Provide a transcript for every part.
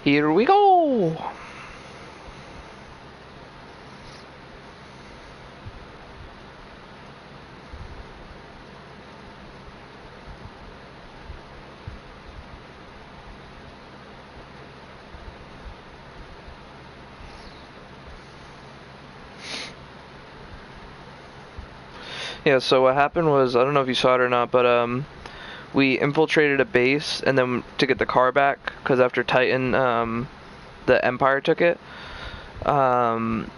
Here we go! Yeah, so what happened was, I don't know if you saw it or not, but we infiltrated a base and then to get the car back, because after Titan, the Empire took it. And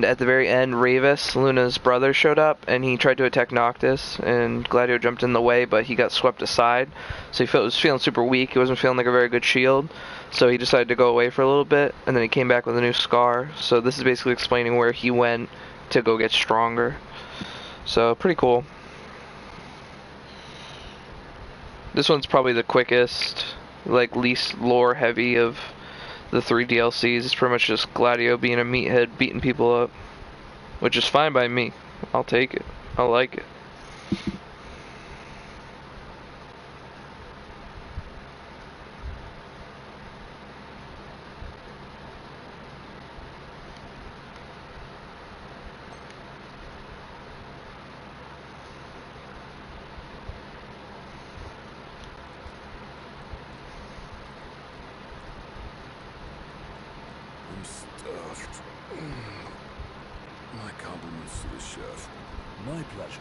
at the very end, Ravis, Luna's brother, showed up, and he tried to attack Noctis, and Gladio jumped in the way, but he got swept aside, so he was feeling super weak. He wasn't feeling like a very good shield, so he decided to go away for a little bit, and then he came back with a new scar. So this is basically explaining where he went to go get stronger. So, pretty cool. This one's probably the quickest, like, least lore heavy of the 3 DLCs. It's pretty much just Gladio being a meathead, beating people up. Which is fine by me. I'll take it. I like it. My compliments to the chef. My pleasure.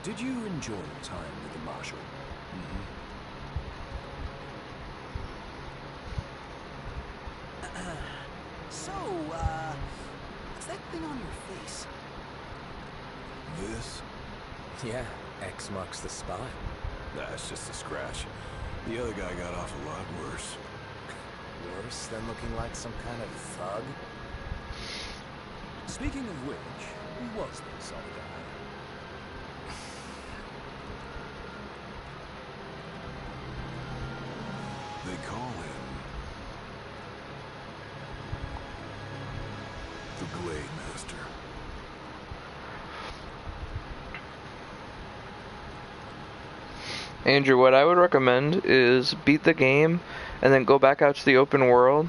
Did you enjoy your time with the Marshal? So, what's that thing on your face? This? Yeah, X marks the spot. That's just a scratch. The other guy got off a lot worse. Worse than looking like some kind of thug? Speaking of which, who was this other guy? They call him the Glade Master. Andrew, what I would recommend is beat the game and then go back out to the open world.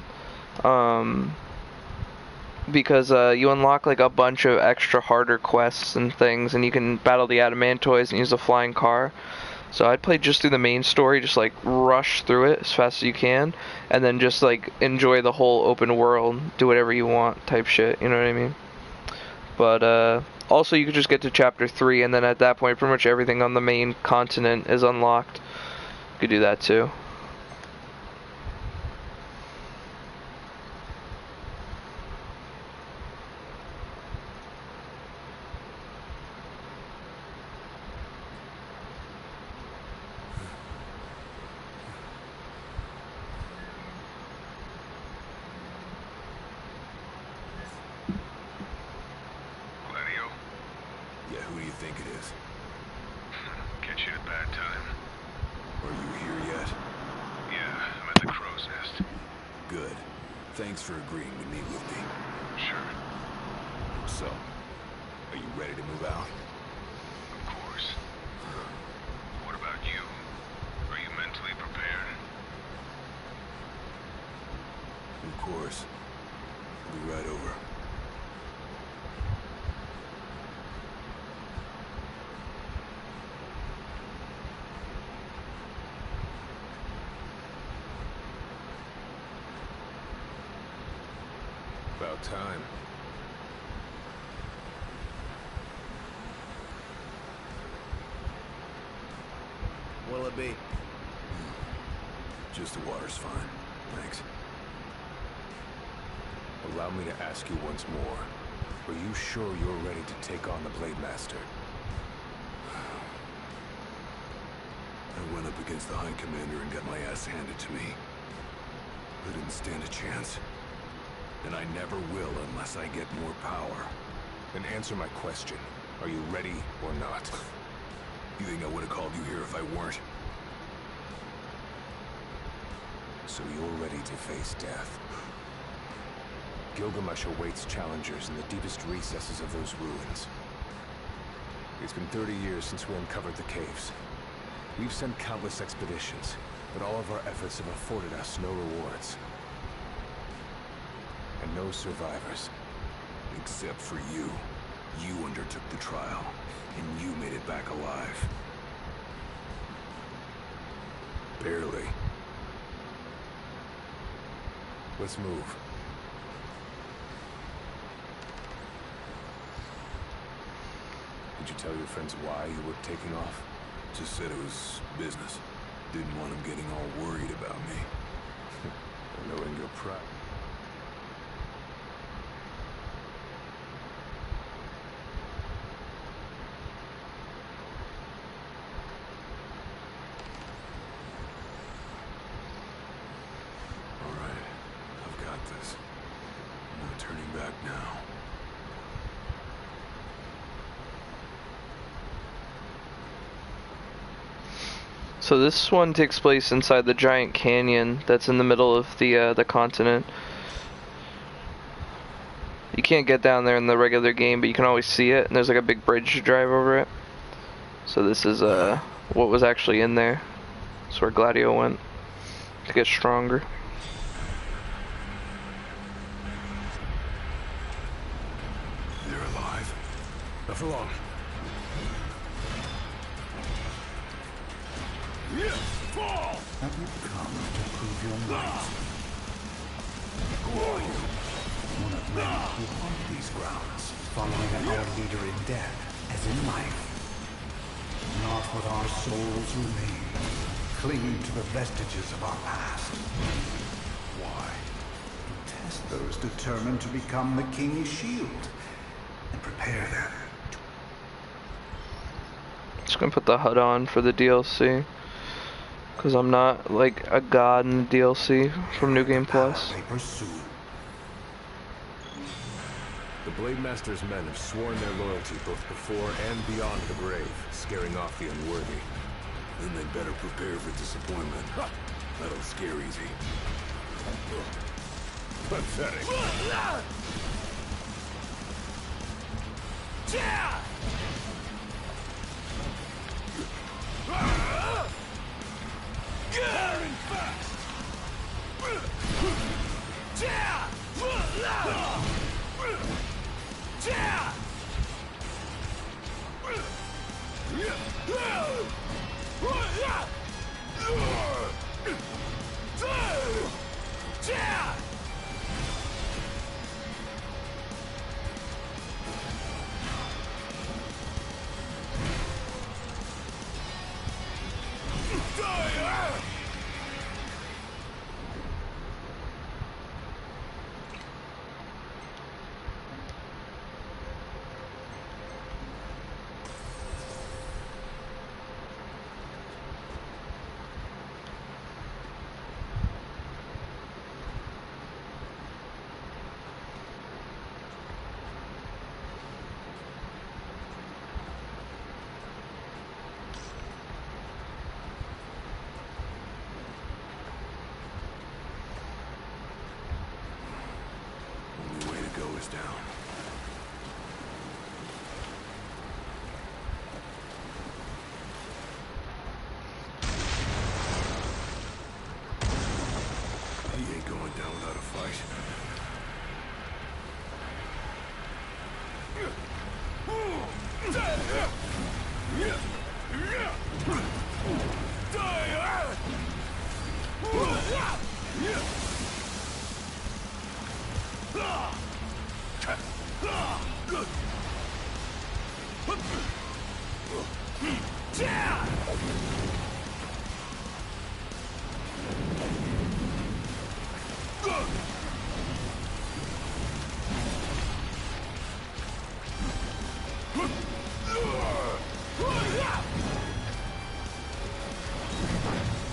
Because you unlock like a bunch of extra harder quests and things, and you can battle the Adamantoids and use a flying car. So I'd play just through the main story, just like rush through it as fast as you can, and then just like enjoy the whole open world, do whatever you want type shit, you know what I mean? But also you could just get to chapter 3, and then at that point pretty much everything on the main continent is unlocked. You could do that too. GLADIO? Yeah, who do you think it is? Catch you at a bad time. Are you here yet? Yeah, I'm at the Crow's Nest. Good. Thanks for agreeing to meet with me. Sure. So, are you ready to move out? Of course. What about you? Are you mentally prepared? Of course. I'll be right over. About time. What'll it be? Just the water's fine. Thanks. Allow me to ask you once more. Are you sure you're ready to take on the Blade Master? I went up against the High Commander and got my ass handed to me. I didn't stand a chance. And I never will unless I get more power. Then answer my question. Are you ready or not? You think I would have called you here if I weren't? So you're ready to face death. Gilgamesh awaits challengers in the deepest recesses of those ruins. It's been 30 years since we uncovered the caves. We've sent countless expeditions, But all of our efforts have afforded us no rewards. And no survivors. Except for you. You undertook the trial, and you made it back alive. Barely. Let's move. Did you tell your friends why you were taking off? Just said it was business. Didn't want them getting all worried about me. Knowing your pride. All right, I've got this. No turning back now. So this one takes place inside the giant canyon that's in the middle of the continent. You can't get down there in the regular game, but you can always see it, and there's like a big bridge to drive over it. So this is what was actually in there. That's where GLADIO went to get stronger. They're alive. Not for long. Have you come to prove your might? Who are you? One of many who haunt these grounds, following our leader in death as in life. Not with our souls remain, clinging to the vestiges of our past. Why? To test those determined to become the King's shield, and prepare them to... Just gonna put the HUD on for the DLC, because I'm not like a god in the DLC from New Game Plus. They pursue. The Blade Master's men have sworn their loyalty both before and beyond the grave, scaring off the unworthy. Then they'd better prepare for disappointment. That'll scare easy. Pathetic. Only way to go is down. He ain't going down without a fight.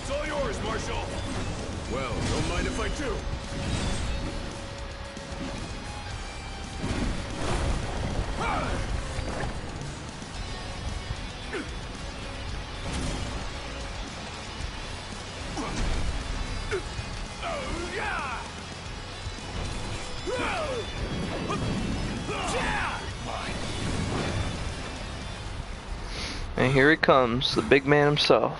It's all yours, Marshal. Well, don't mind if I do. And here he comes, the big man himself.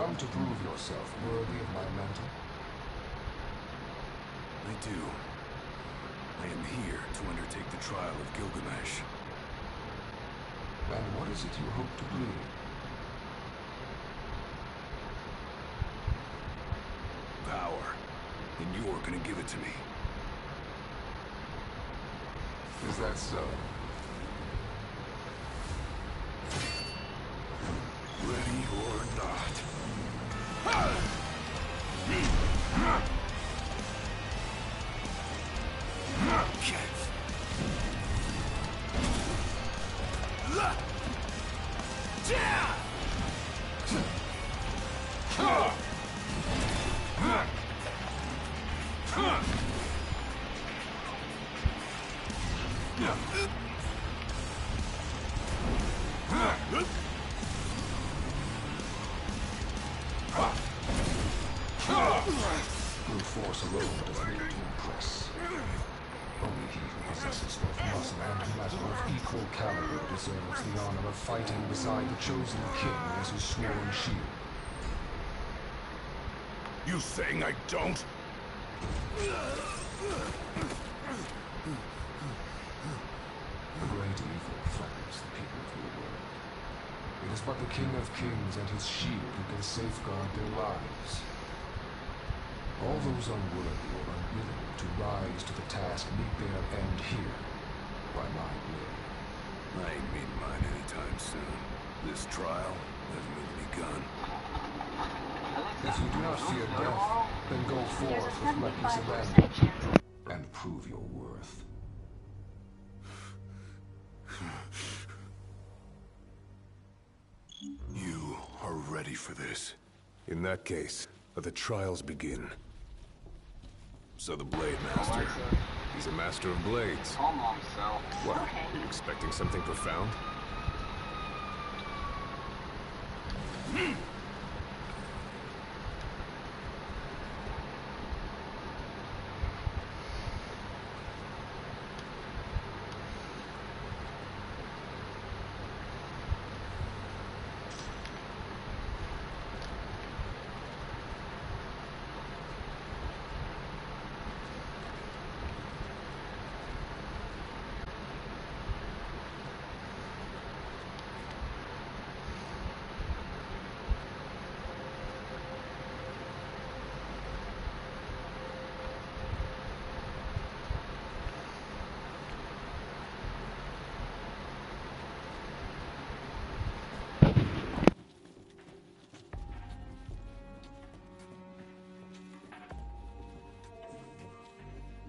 come to prove yourself worthy of my mantle? I do. I am here to undertake the trial of Gilgamesh. And what is it you hope to glean? Power. And you're gonna give it to me. Is that so? Ready or not. Brute force alone does not impress. Only he who possesses both muscle and metal of equal caliber deserves the honor of fighting beside the chosen king as his sworn shield. You saying I don't? A great evil threatens the people of your world. It is but the King of Kings and his shield who can safeguard their lives. All those unworthy or unwilling to rise to the task meet their end here, by my will. I ain't meeting mine anytime soon. This trial hasn't even begun. If you do not fear death, then go forth with reckless abandon and prove your worth. You are ready for this. In that case, let the trials begin. So the Blade Master. He's a master of blades. Calm on, Cell. What? You expecting something profound?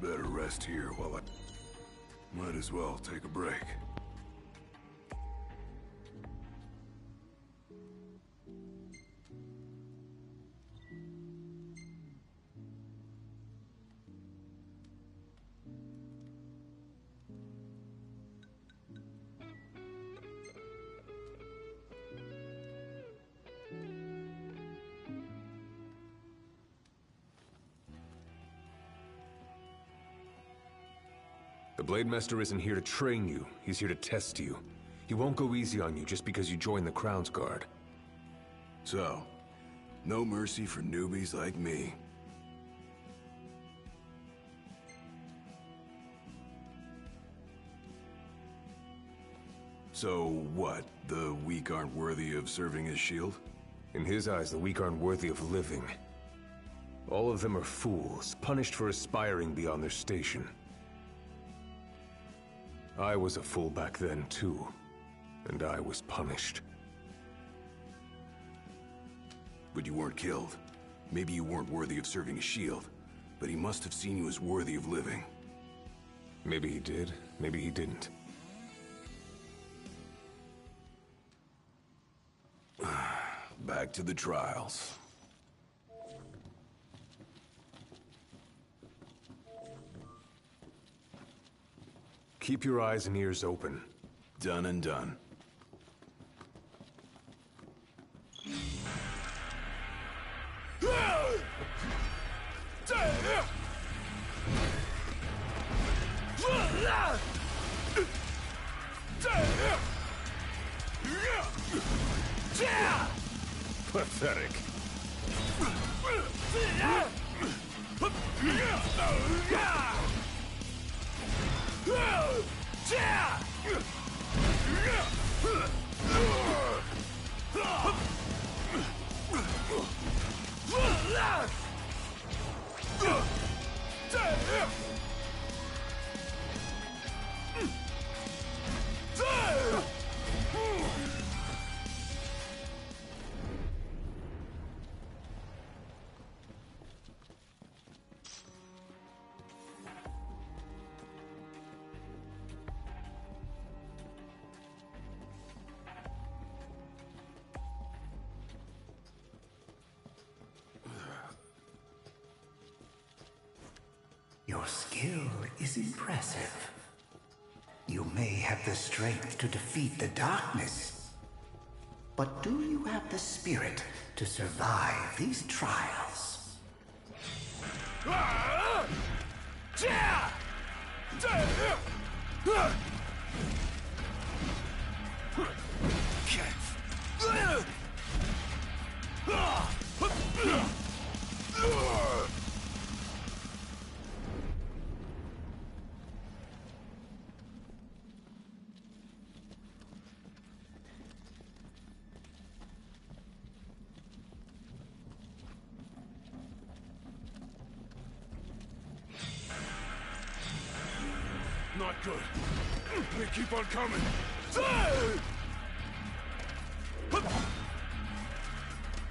Better rest here while I... Might as well take a break. The Blade Master isn't here to train you, he's here to test you. He won't go easy on you just because you joined the Crown's Guard. So, no mercy for newbies like me. So what? The weak aren't worthy of serving as shield? In his eyes, the weak aren't worthy of living. All of them are fools, punished for aspiring beyond their station. I was a fool back then, too. And I was punished. But you weren't killed. Maybe you weren't worthy of serving a shield, but he must have seen you as worthy of living. Maybe he did, maybe he didn't. Back to the trials. Keep your eyes and ears open. Done and done. Pathetic. Your skill is impressive. You may have the strength to defeat the darkness. But do you have the spirit to survive these trials? Not good. They keep on coming.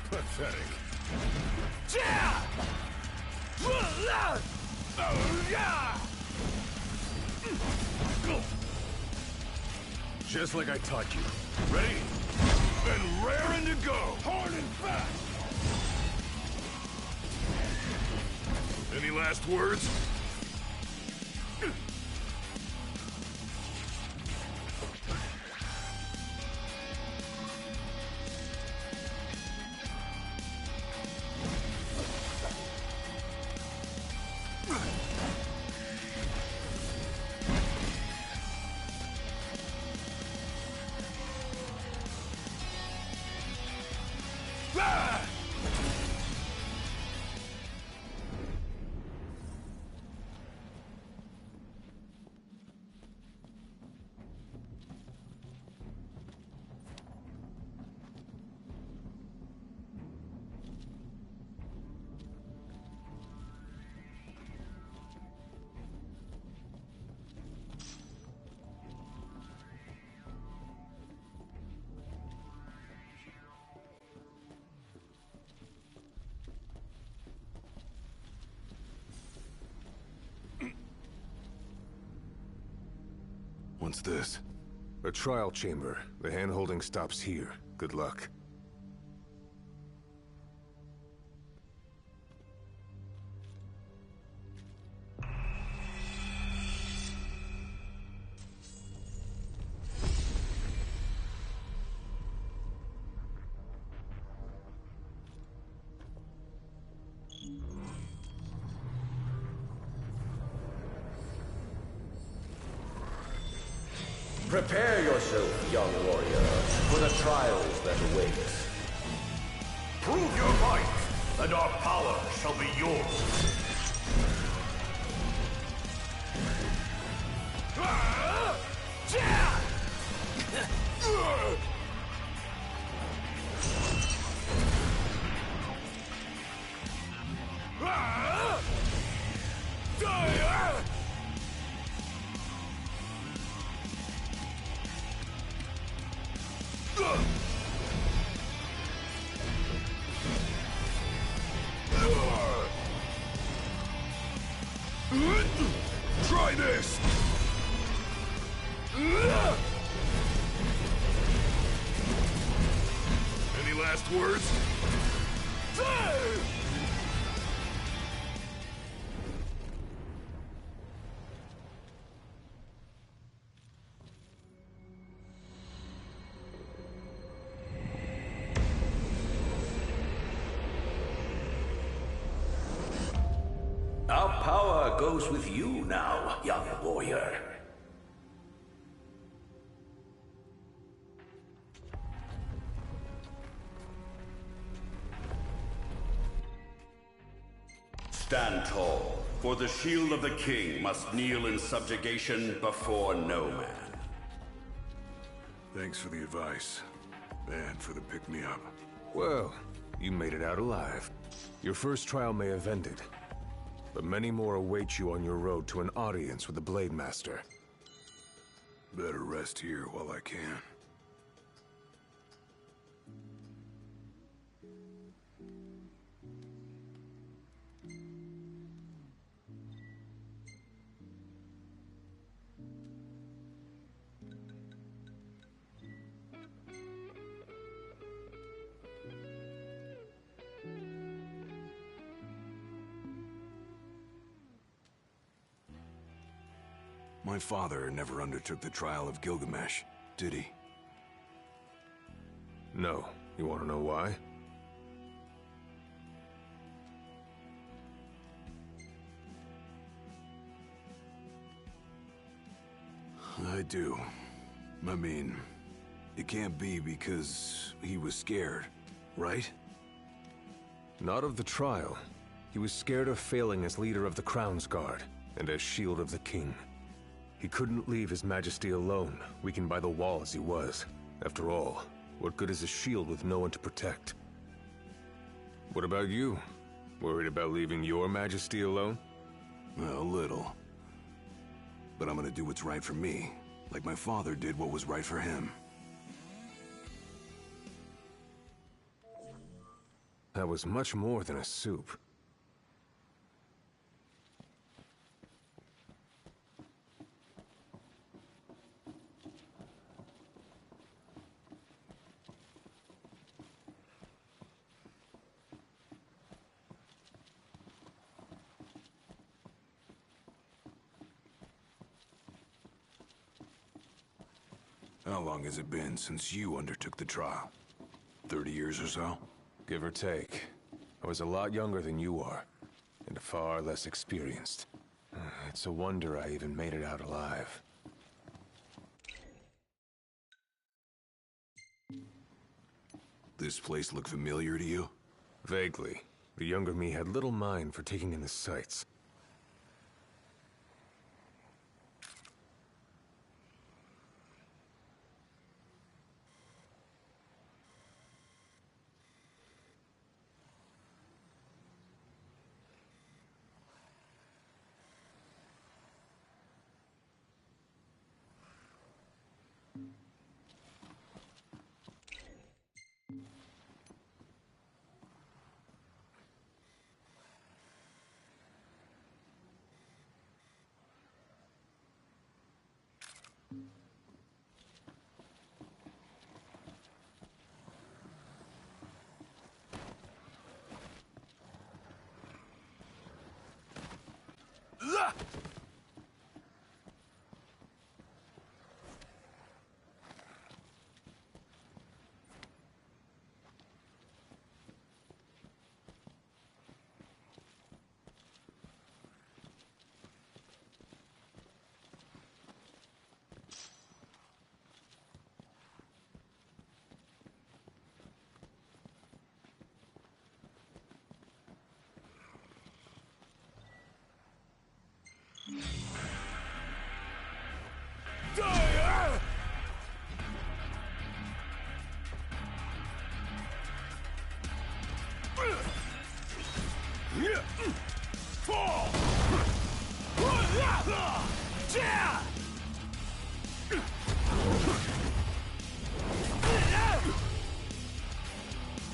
Pathetic. Just like I taught you. Ready? And raring to go. Hard and fast. Any last words? What's this? A trial chamber. The hand-holding stops here. Good luck. Prepare yourself, young warrior, for the trials that await. Prove your might, and our power shall be yours. Try this! Any last words? Our power goes with you now, young warrior. Stand tall For the shield of the king must kneel in subjugation before no man. Thanks for the advice. And for the pick-me-up. Well, you made it out alive. Your first trial may have ended, but many more await you on your road to an audience with the Blade Master. Better rest here while I can. My father never undertook the trial of Gilgamesh, did he? No. You want to know why? I do. I mean, it can't be because he was scared, right? Not of the trial. He was scared of failing as leader of the Crown's Guard, and as Shield of the King. He couldn't leave His Majesty alone, weakened by the wall as he was. After all, what good is a shield with no one to protect? What about you? Worried about leaving your Majesty alone? A little. But I'm gonna do what's right for me, like my father did what was right for him. That was much more than a soup. How long has it been since you undertook the trial? 30 years or so? Give or take. I was a lot younger than you are, and far less experienced. It's a wonder I even made it out alive. This place look familiar to you? Vaguely. The younger me had little mind for taking in the sights.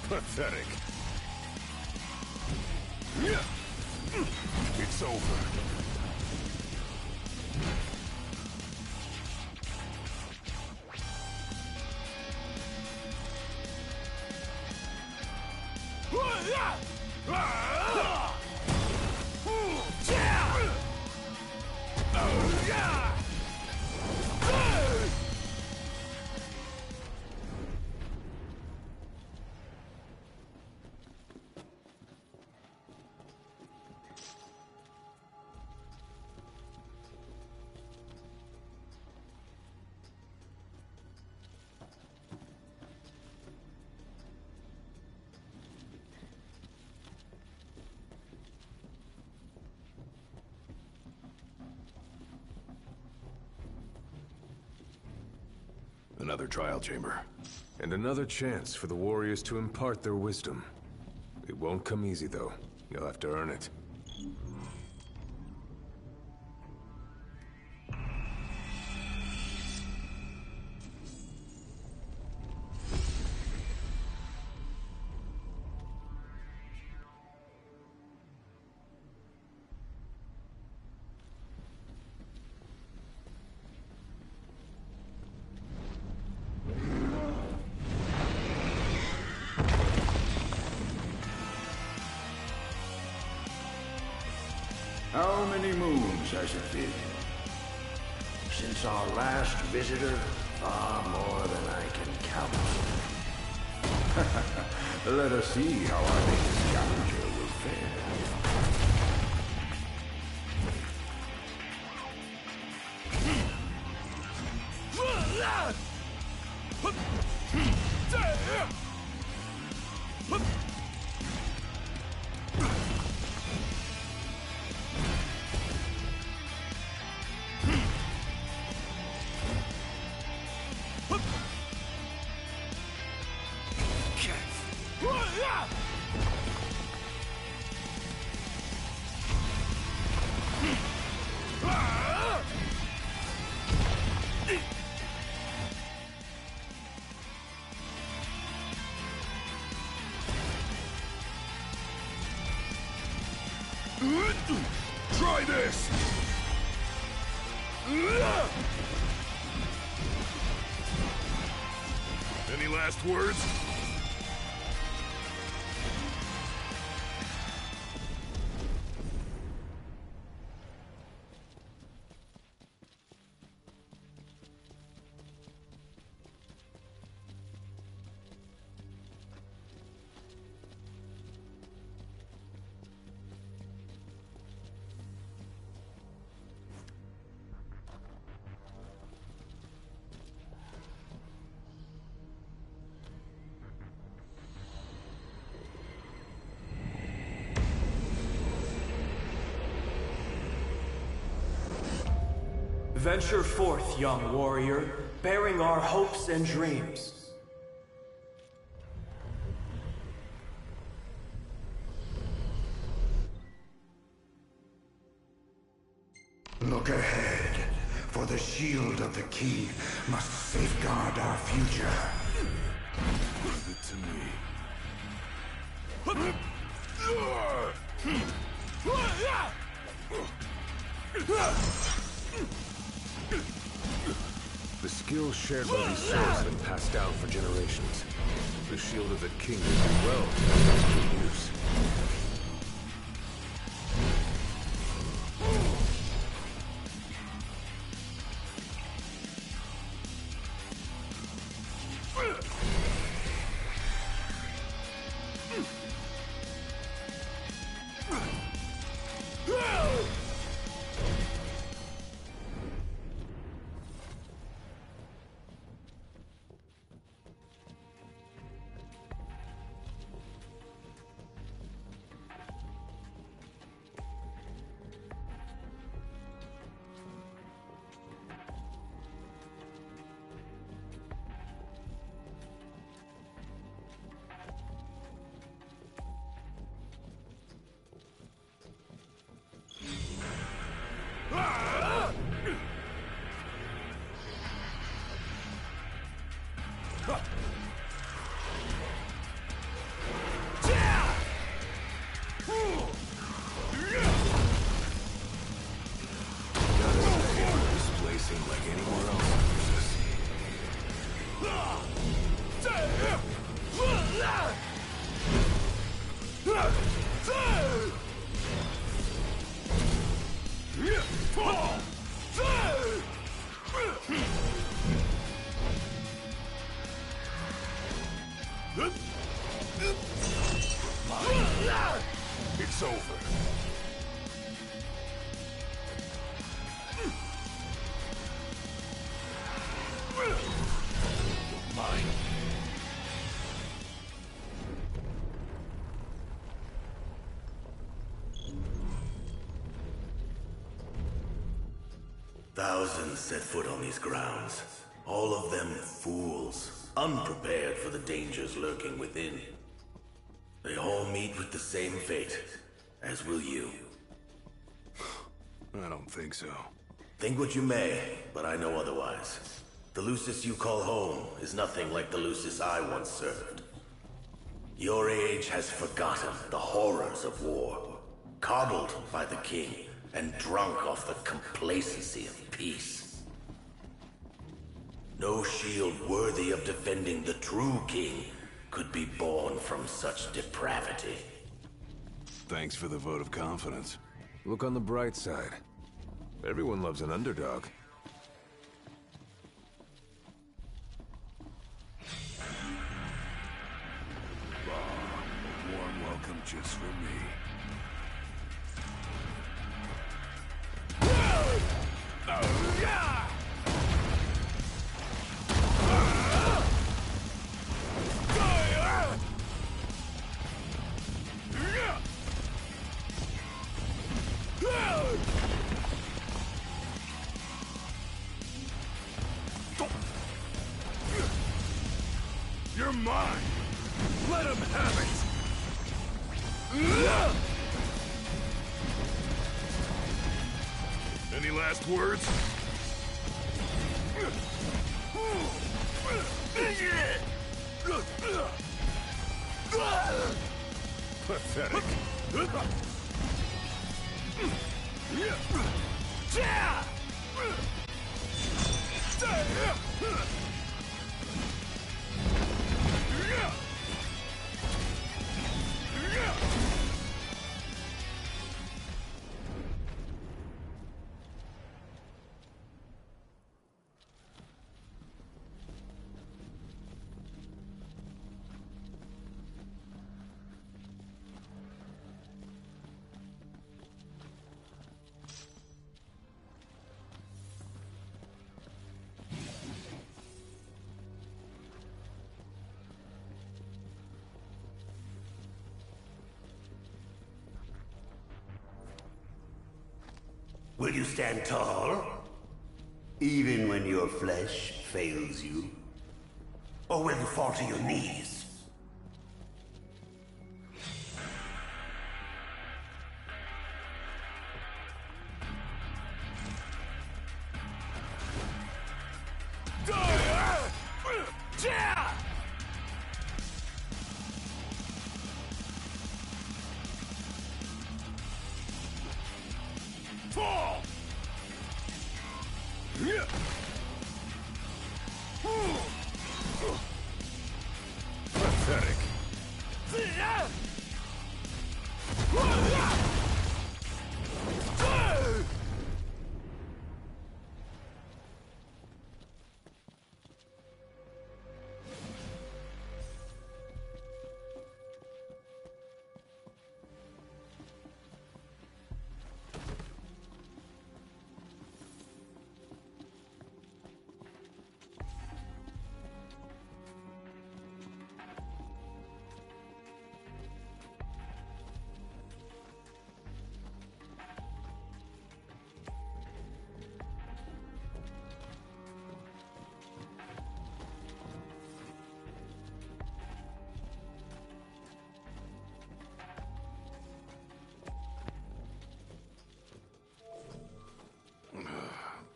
Pathetic. It's over. Another trial chamber. And another chance for the warriors to impart their wisdom. It won't come easy, though. You'll have to earn it. How many moons has it been? Since our last visitor, far more than I can count. Let us see how our latest challenger will fare. Try this! Any last words? Venture forth, young warrior, bearing our hopes and dreams. Look ahead, for the shield of the king must safeguard our future. Leave it to me. The skill shared by these souls has been passed down for generations. The shield of the king will do well to its good use. It's over. Mine. Thousands set foot on these grounds, All of them fools, unprepared for the dangers lurking within. They all meet with the same fate, as will you. I don't think so. Think what you may, but I know otherwise. The Lucis you call home is nothing like the Lucis I once served. Your age has forgotten the horrors of war, coddled by the king, and drunk off the complacency of peace. No shield worthy of defending the true king could be born from such depravity. Thanks for the vote of confidence. Look on the bright side. Everyone loves an underdog. A warm welcome just for me. You're mine! Let him have it! Any last words? Pathetic. Will you stand tall? Even when your flesh fails you? Or will you fall to your knees? Fall! Pathetic.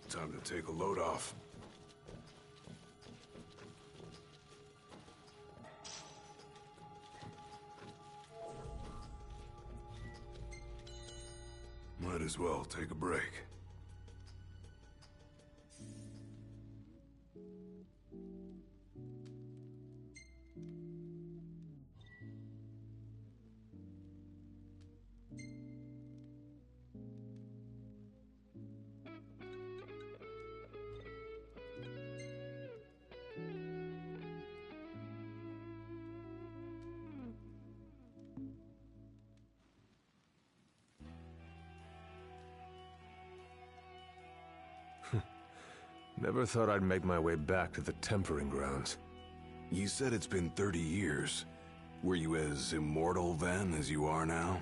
Time to take a load off. Might as well take a break. Never thought I'd make my way back to the tempering grounds. You said it's been 30 years. Were you as immortal then as you are now?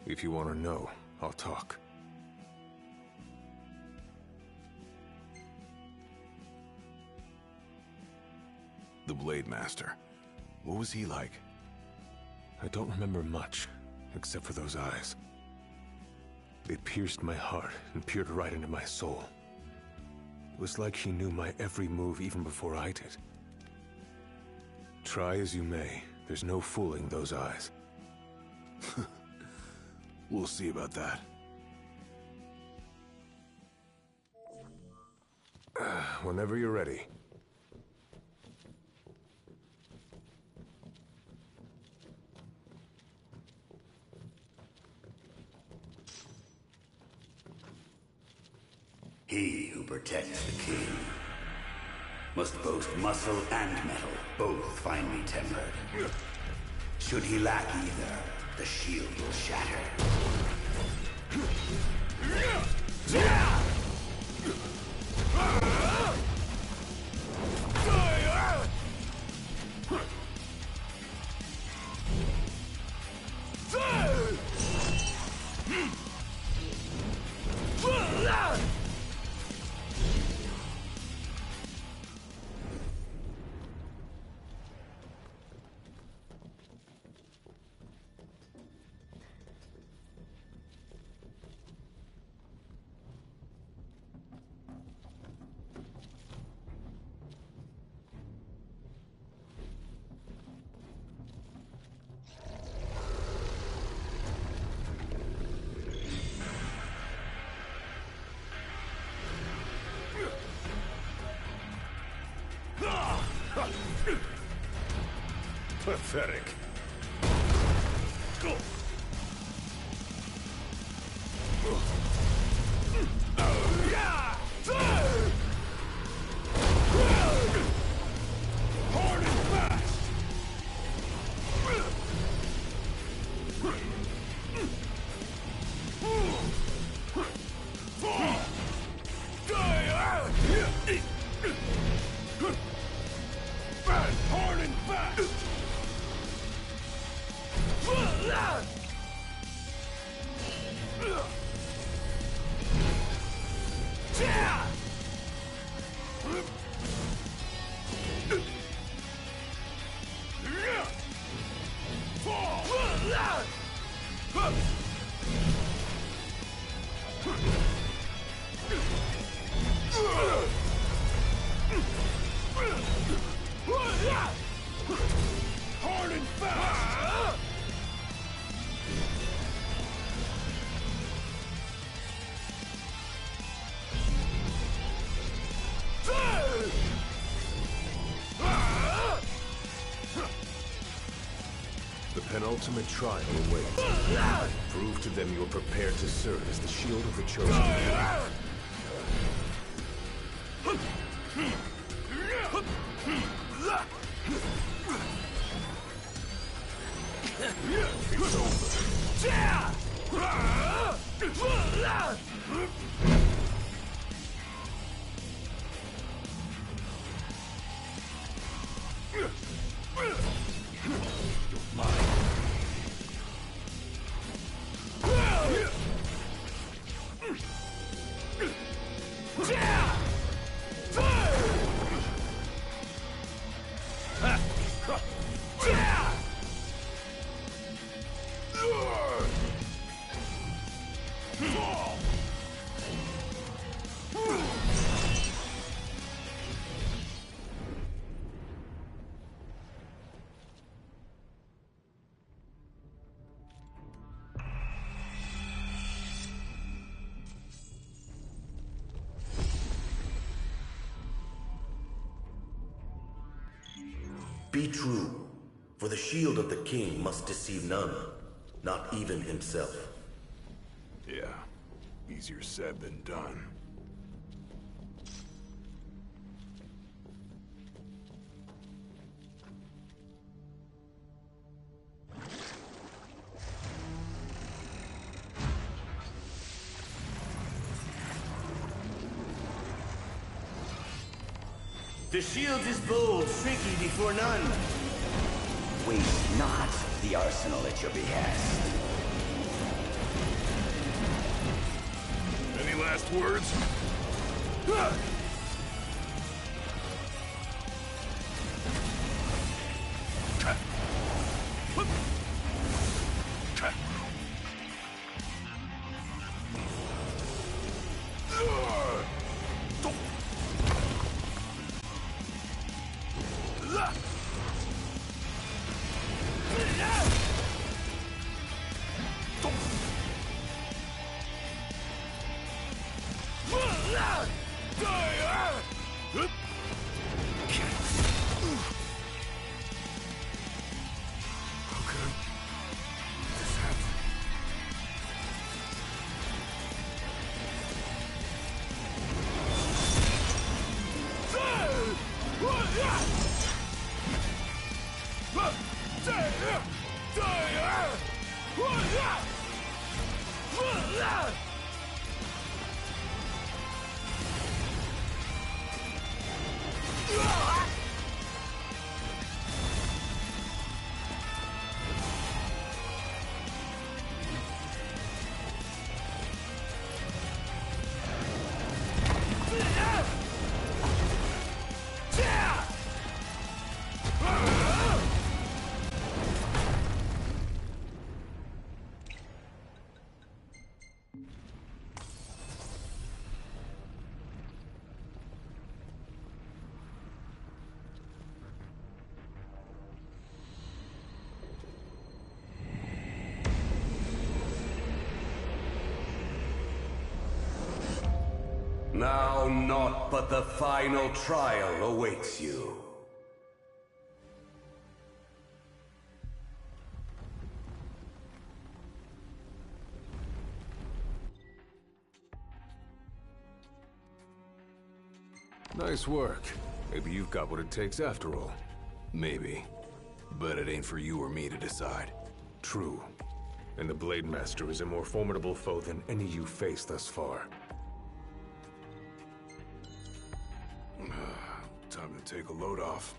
If you want to know, I'll talk. The Blade Master. What was he like? I don't remember much, except for those eyes. They pierced my heart and peered right into my soul. It was like he knew my every move even before I did. Try as you may, there's no fooling those eyes. We'll see about that. Whenever you're ready. He who protects the king must boast muscle and metal, both finely tempered. Should he lack either, the shield will shatter. Pathetic. Hard and fast! Hard and fast! Hard and fast! The penultimate trial awaits. Prove to them you're prepared to serve as the shield of the chosen few. It's Be true, for the shield of the king must deceive none, not even himself. Yeah, easier said than done. The shield is bold, shrinking before none. Waste not the arsenal at your behest. Any last words? Now naught but the final trial awaits you. Nice work. Maybe you've got what it takes after all. Maybe. But it ain't for you or me to decide. True. And the Blade Master is a more formidable foe than any you've faced thus far. Time to take a load off.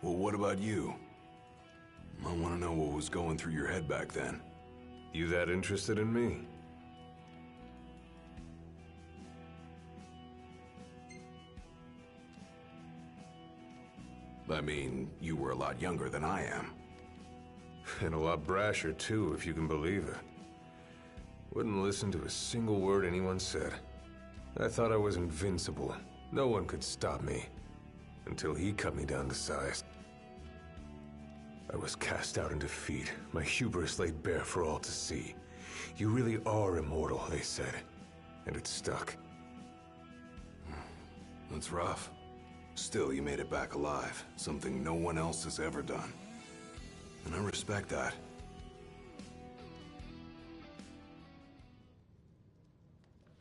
Well, what about you? I want to know what was going through your head back then. You that interested in me? I mean, you were a lot younger than I am. And a lot brasher, too, if you can believe it. Wouldn't listen to a single word anyone said. I thought I was invincible. No one could stop me. Until he cut me down to size. I was cast out in defeat, my hubris laid bare for all to see. You really are immortal, they said. And it stuck. That's rough. Still, you made it back alive. Something no one else has ever done. And I respect that.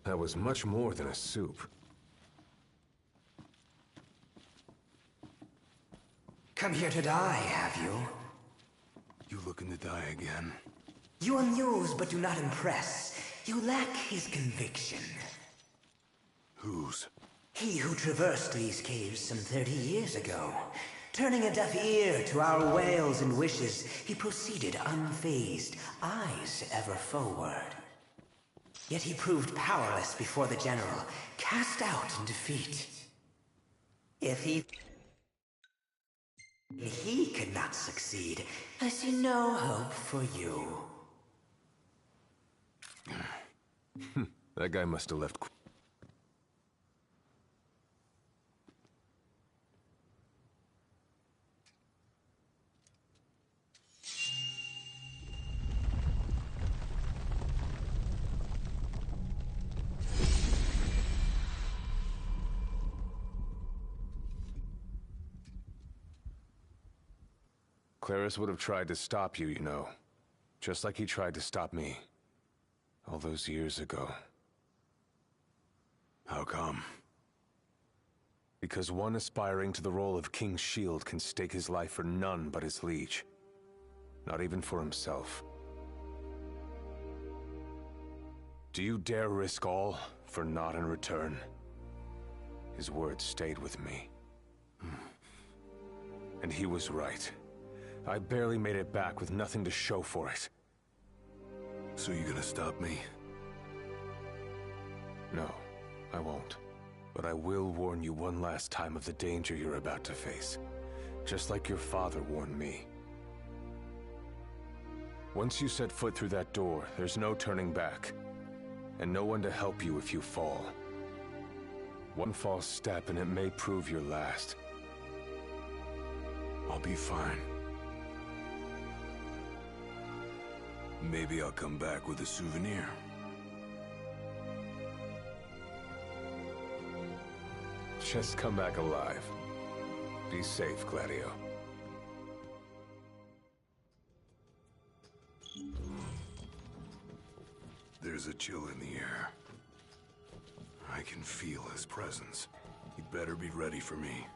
That was much more than a soup. Come here to die, have you? You looking to die again? You amuse but do not impress. You lack his conviction. Whose? He who traversed these caves some 30 years ago. Turning a deaf ear to our wails and wishes, he proceeded unfazed, eyes ever forward. Yet he proved powerless before the general, cast out in defeat. If he could not succeed, I see no hope for you. That guy must have left. Claris would have tried to stop you, you know. Just like he tried to stop me. All those years ago. How come? Because one aspiring to the role of King's Shield can stake his life for none but his liege. Not even for himself. Do you dare risk all for naught in return? His words stayed with me. And he was right. I barely made it back with nothing to show for it. So you gonna stop me? No, I won't. But I will warn you one last time of the danger you're about to face. Just like your father warned me. Once you set foot through that door, there's no turning back. And no one to help you if you fall. One false step and it may prove your last. I'll be fine. Maybe I'll come back with a souvenir. Just come back alive. Be safe, Gladio. There's a chill in the air. I can feel his presence. You'd better be ready for me.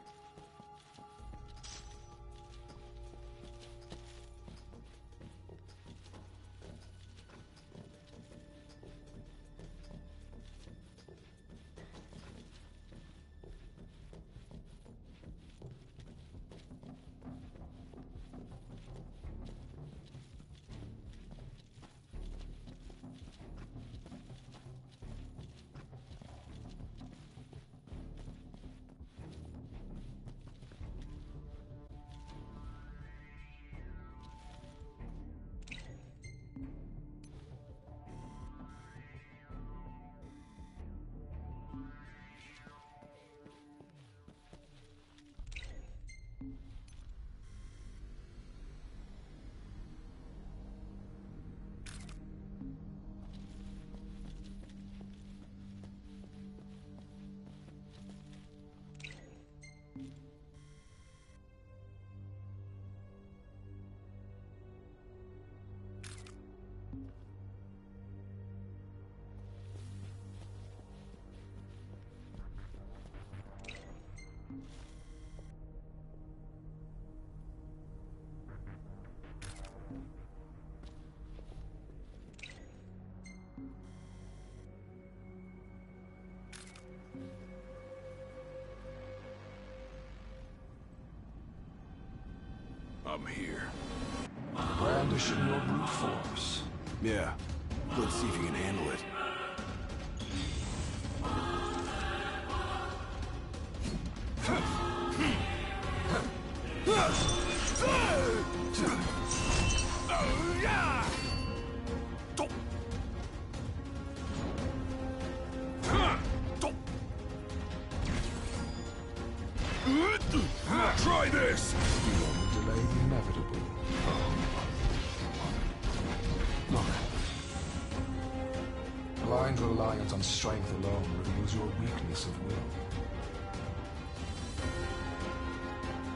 I'm here. Brandishing your brute force. Yeah. Let's see if you can handle it. Try this! The only delay inevitable. Look. Blind reliance on strength alone reveals your weakness of will.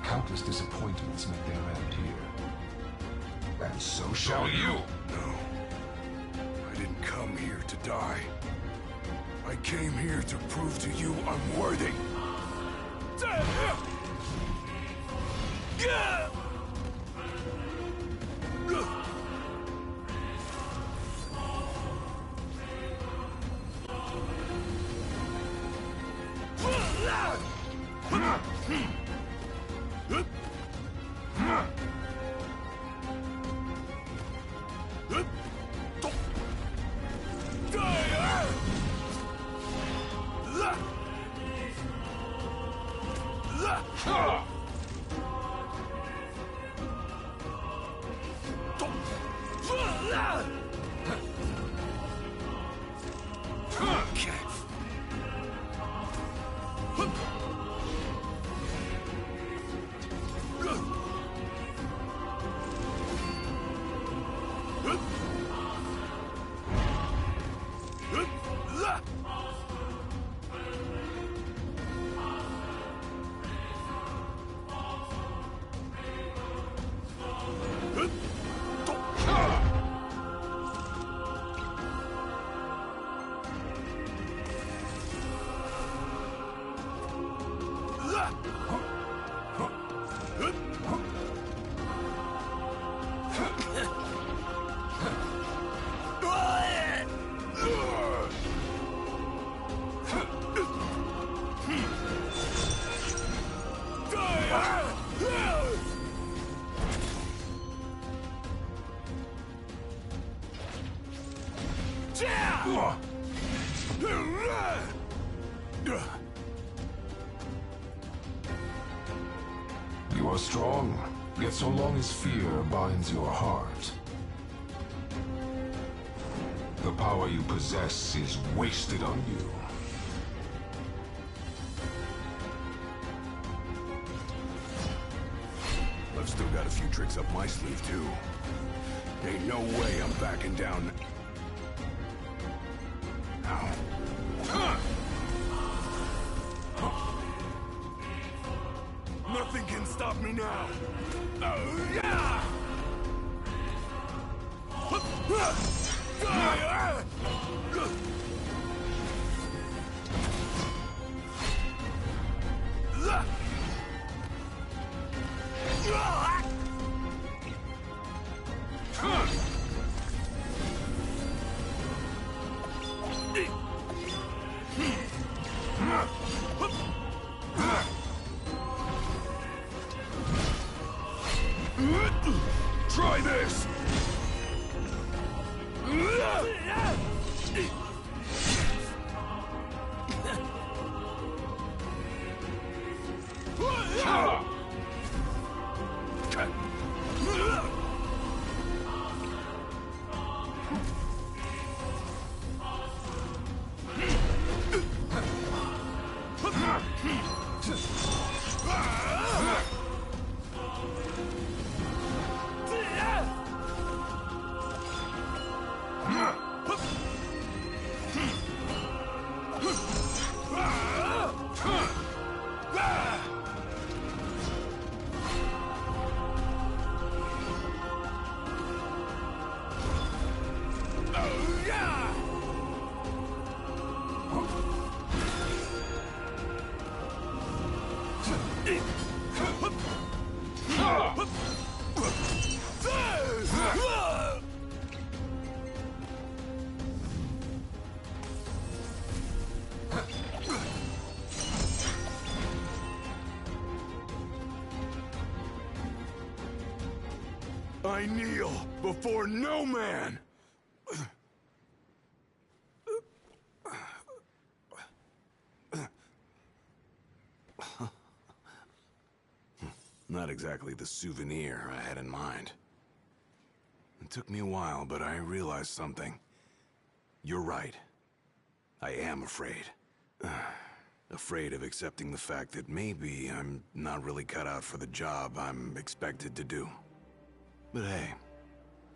Countless disappointments met their end here. And so shall you! No. I didn't come here to die. I came here to prove to you I'm worthy. You are strong, yet so long as fear binds your heart, The power you possess is wasted on you. I've still got a few tricks up my sleeve, too. Ain't no way I'm backing down. Ow. Nothing can stop me now. Oh, yeah! Try this! I kneel before no man! Not exactly the souvenir I had in mind. It took me a while, but I realized something. You're right. I am afraid. Afraid of accepting the fact that maybe I'm not really cut out for the job I'm expected to do. But hey,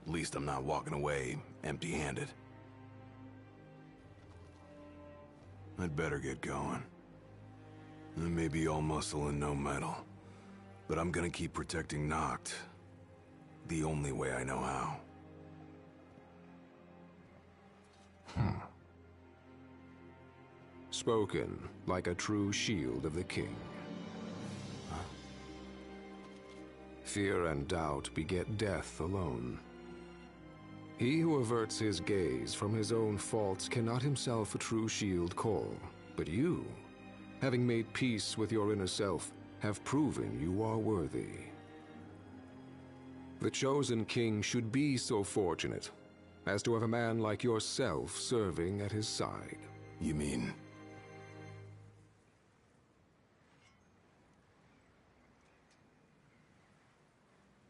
at least I'm not walking away empty-handed. I'd better get going. I may be all muscle and no metal, but I'm gonna keep protecting Noct the only way I know how. Spoken like a true shield of the king. Fear and doubt beget death alone. He who averts his gaze from his own faults cannot himself a true shield call. But you, having made peace with your inner self, have proven you are worthy. The chosen king should be so fortunate as to have a man like yourself serving at his side. You mean...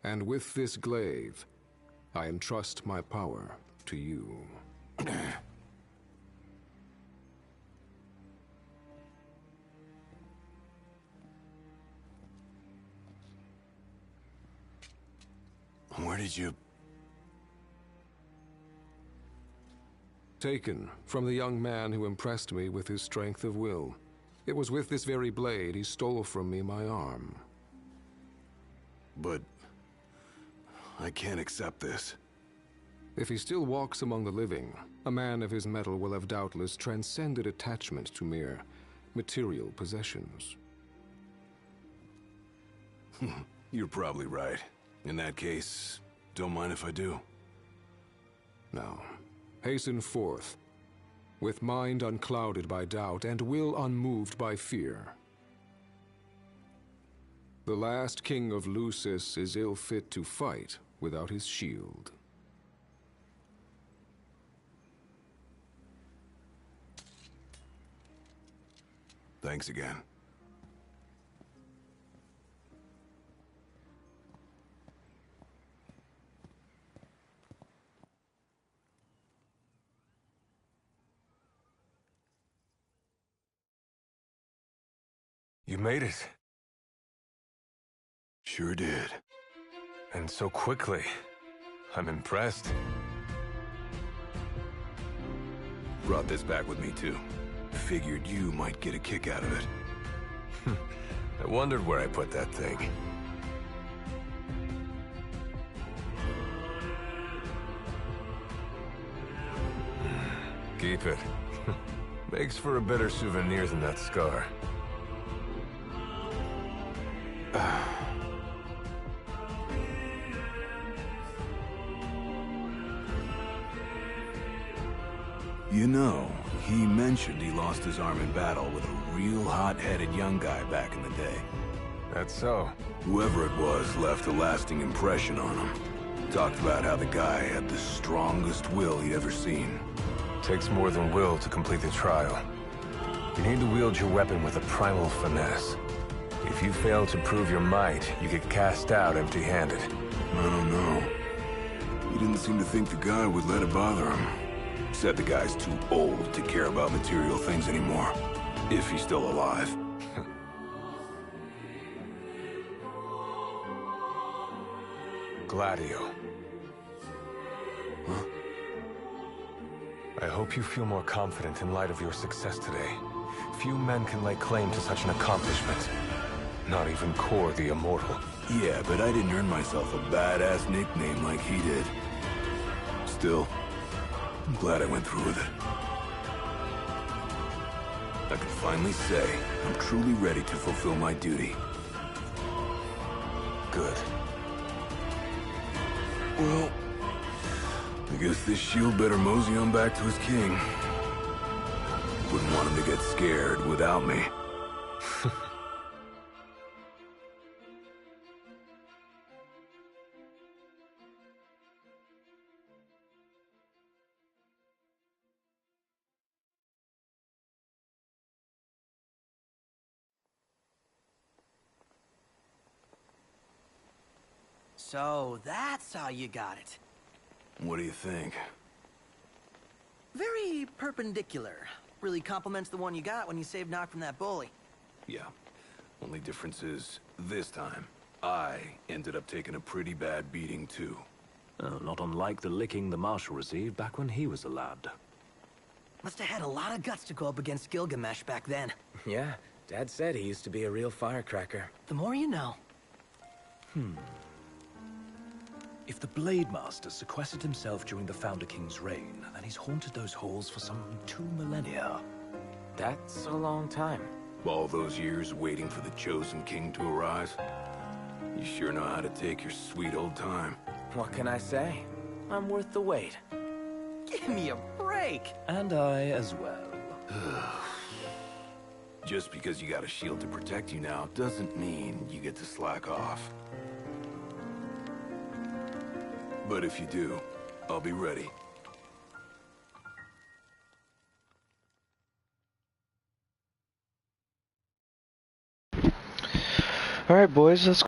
And with this glaive, I entrust my power to you. Where did you... Taken from the young man who impressed me with his strength of will. It was with this very blade he stole from me my arm. But... I can't accept this. If he still walks among the living, a man of his mettle will have doubtless transcended attachment to mere material possessions. You're probably right. In that case, don't mind if I do. Now, hasten forth, with mind unclouded by doubt and will unmoved by fear. The last king of Lucis is ill fit to fight without his shield. Thanks again. You made it. Sure did. And so quickly. I'm impressed. Brought this back with me, too. Figured you might get a kick out of it. I wondered where I put that thing. Keep it. Makes for a better souvenir than that scar. You know, he mentioned he lost his arm in battle with a real hot-headed young guy back in the day. That's so. Whoever it was left a lasting impression on him. Talked about how the guy had the strongest will he'd ever seen. Takes more than will to complete the trial. You need to wield your weapon with a primal finesse. If you fail to prove your might, you get cast out empty-handed. I don't know. He didn't seem to think the guy would let it bother him. Said the guy's too old to care about material things anymore. If he's still alive. GLADIO. Huh? I hope you feel more confident in light of your success today. Few men can lay claim to such an accomplishment. Not even Kor the Immortal. Yeah, but I didn't earn myself a badass nickname like he did. Still, I'm glad I went through with it. I can finally say I'm truly ready to fulfill my duty. Good. Well, I guess this shield better mosey on back to his king. Wouldn't want him to get scared without me. So, that's how you got it. What do you think? Very perpendicular. Really complements the one you got when you saved Nock from that bully. Yeah. Only difference is, this time, I ended up taking a pretty bad beating too. Oh, not unlike the licking the Marshal received back when he was a lad. Must have had a lot of guts to go up against Gilgamesh back then. Yeah, Dad said he used to be a real firecracker. The more you know. If the Blade Master sequestered himself during the Founder King's reign, then he's haunted those halls for some 2 millennia. That's a long time. All those years waiting for the chosen king to arise. You sure know how to take your sweet old time. What can I say? I'm worth the wait. Give me a break! And I as well. Just because you got a shield to protect you now doesn't mean you get to slack off. But if you do, I'll be ready. Alright, boys, let's